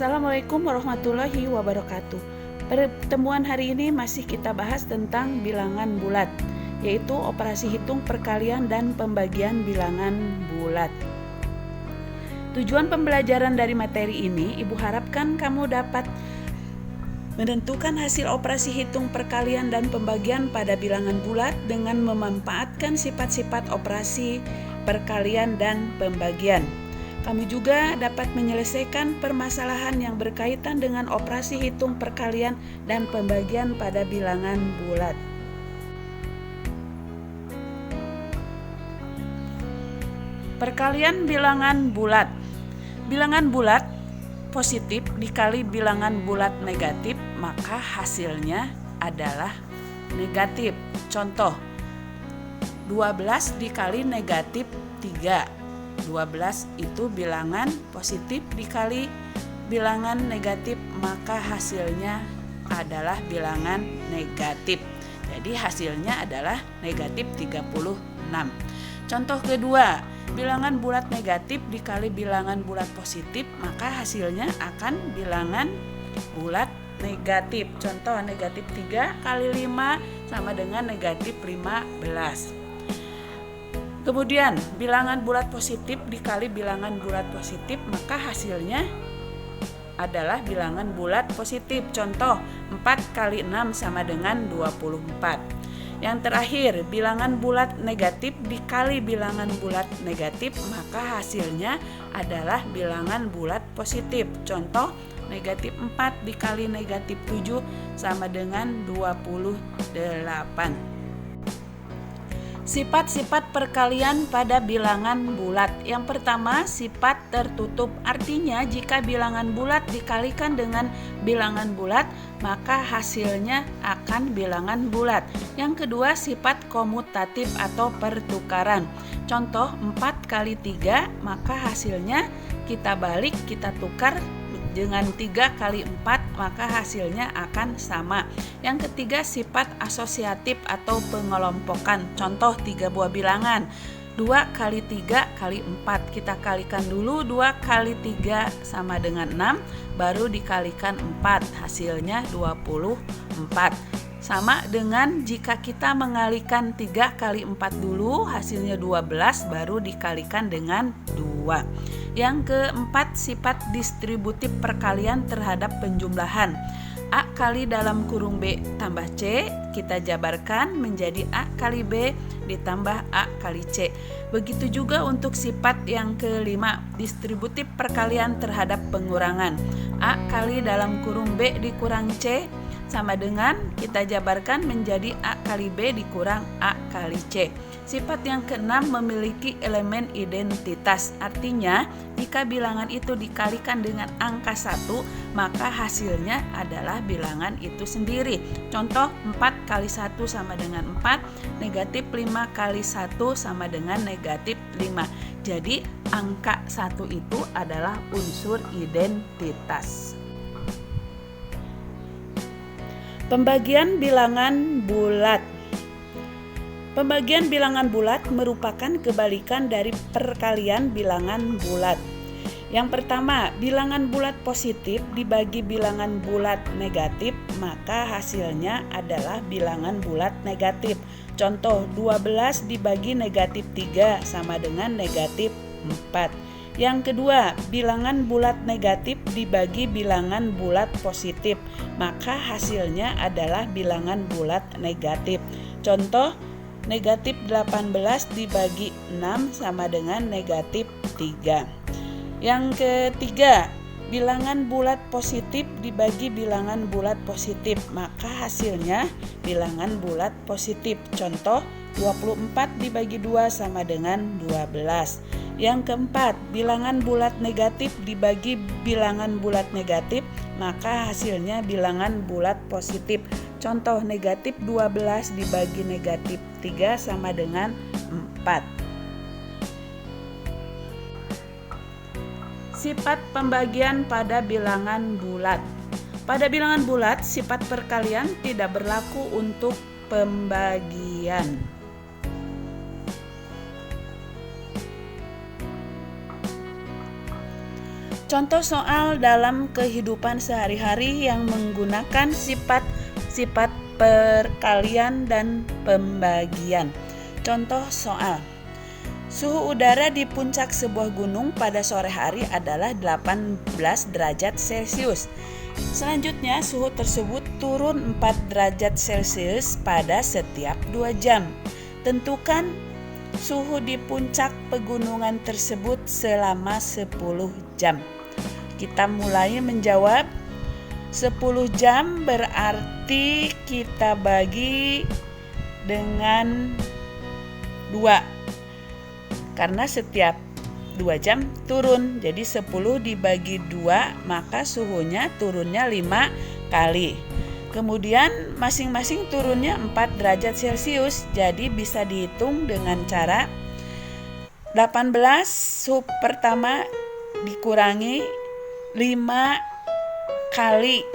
Assalamualaikum warahmatullahi wabarakatuh. Pertemuan hari ini masih kita bahas tentang bilangan bulat, yaitu operasi hitung perkalian dan pembagian bilangan bulat. Tujuan pembelajaran dari materi ini, Ibu harapkan kamu dapat menentukan hasil operasi hitung perkalian dan pembagian pada bilangan bulat dengan memanfaatkan sifat-sifat operasi perkalian dan pembagian. Kamu juga dapat menyelesaikan permasalahan yang berkaitan dengan operasi hitung perkalian dan pembagian pada bilangan bulat. Perkalian bilangan bulat. Bilangan bulat positif dikali bilangan bulat negatif, maka hasilnya adalah negatif. Contoh, 12 dikali negatif 3. 12 itu bilangan positif dikali bilangan negatif, maka hasilnya adalah bilangan negatif. Jadi hasilnya adalah negatif 36. Contoh kedua, bilangan bulat negatif dikali bilangan bulat positif, maka hasilnya akan bilangan bulat negatif. Contoh, negatif 3 kali 5 sama dengan negatif 15. Kemudian bilangan bulat positif dikali bilangan bulat positif, maka hasilnya adalah bilangan bulat positif. Contoh, 4 kali 6 sama dengan 24. Yang terakhir, bilangan bulat negatif dikali bilangan bulat negatif, maka hasilnya adalah bilangan bulat positif. Contoh, negatif 4 dikali negatif 7 sama dengan 28. Sifat-sifat perkalian pada bilangan bulat. Yang pertama, sifat tertutup. Artinya jika bilangan bulat dikalikan dengan bilangan bulat, maka hasilnya akan bilangan bulat. Yang kedua, sifat komutatif atau pertukaran. Contoh, 4 kali 3, maka hasilnya kita balik, kita tukar dengan 3 kali 4, maka hasilnya akan sama. Yang ketiga, sifat asosiatif atau pengelompokan. Contoh, 3 buah bilangan, 2 kali 3 kali 4. Kita kalikan dulu, 2 kali 3 sama dengan 6, baru dikalikan 4, hasilnya 24. Sama dengan jika kita mengalikan 3 kali 4 dulu, hasilnya 12, baru dikalikan dengan 2. Yang keempat, sifat distributif perkalian terhadap penjumlahan. A kali dalam kurung B tambah C, kita jabarkan menjadi A kali B ditambah A kali C. Begitu juga untuk sifat yang kelima, distributif perkalian terhadap pengurangan. A kali dalam kurung B dikurang C sama dengan kita jabarkan menjadi A kali B dikurang A kali C. Sifat yang keenam, memiliki elemen identitas. Artinya jika bilangan itu dikalikan dengan angka 1, maka hasilnya adalah bilangan itu sendiri. Contoh, 4 kali 1 sama dengan 4, negatif 5 kali 1 sama dengan negatif 5. Jadi angka 1 itu adalah unsur identitas. Pembagian bilangan bulat. Pembagian bilangan bulat merupakan kebalikan dari perkalian bilangan bulat. Yang pertama, bilangan bulat positif dibagi bilangan bulat negatif, maka hasilnya adalah bilangan bulat negatif. Contoh, 12 dibagi negatif 3 sama dengan negatif 4. Yang kedua, bilangan bulat negatif dibagi bilangan bulat positif, maka hasilnya adalah bilangan bulat negatif. Contoh, negatif 18 dibagi 6 sama dengan negatif 3. Yang ketiga, bilangan bulat positif dibagi bilangan bulat positif, maka hasilnya bilangan bulat positif. Contoh, 24 dibagi 2 sama dengan 12. Yang keempat, bilangan bulat negatif dibagi bilangan bulat negatif, maka hasilnya bilangan bulat positif. Contoh, negatif 12 dibagi negatif 3 sama dengan 4. Sifat pembagian pada bilangan bulat. Pada bilangan bulat, sifat perkalian tidak berlaku untuk pembagian. Contoh soal dalam kehidupan sehari-hari yang menggunakan sifat-sifat perkalian dan pembagian. Contoh soal. Suhu udara di puncak sebuah gunung pada sore hari adalah 18 derajat Celcius. Selanjutnya, suhu tersebut turun 4 derajat Celcius pada setiap 2 jam. Tentukan suhu di puncak pegunungan tersebut selama 10 jam. Kita mulai menjawab. 10 jam berarti kita bagi dengan 2. Karena setiap 2 jam turun. Jadi 10 dibagi 2 maka suhunya turunnya 5 kali. Kemudian masing-masing turunnya 4 derajat Celcius. Jadi bisa dihitung dengan cara 18 suhu pertama dikurangi 5 kali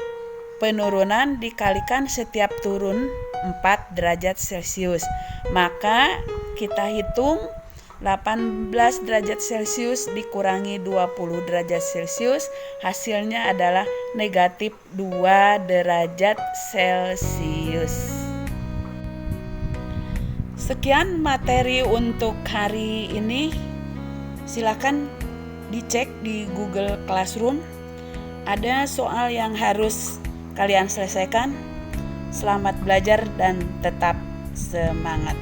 penurunan dikalikan setiap turun 4 derajat Celcius. Maka kita hitung 18 derajat Celcius dikurangi 20 derajat Celcius, hasilnya adalah negatif 2 derajat Celcius. Sekian materi untuk hari ini. Silakan dicek di Google Classroom. Ada soal yang harus kalian selesaikan. Selamat belajar dan tetap semangat.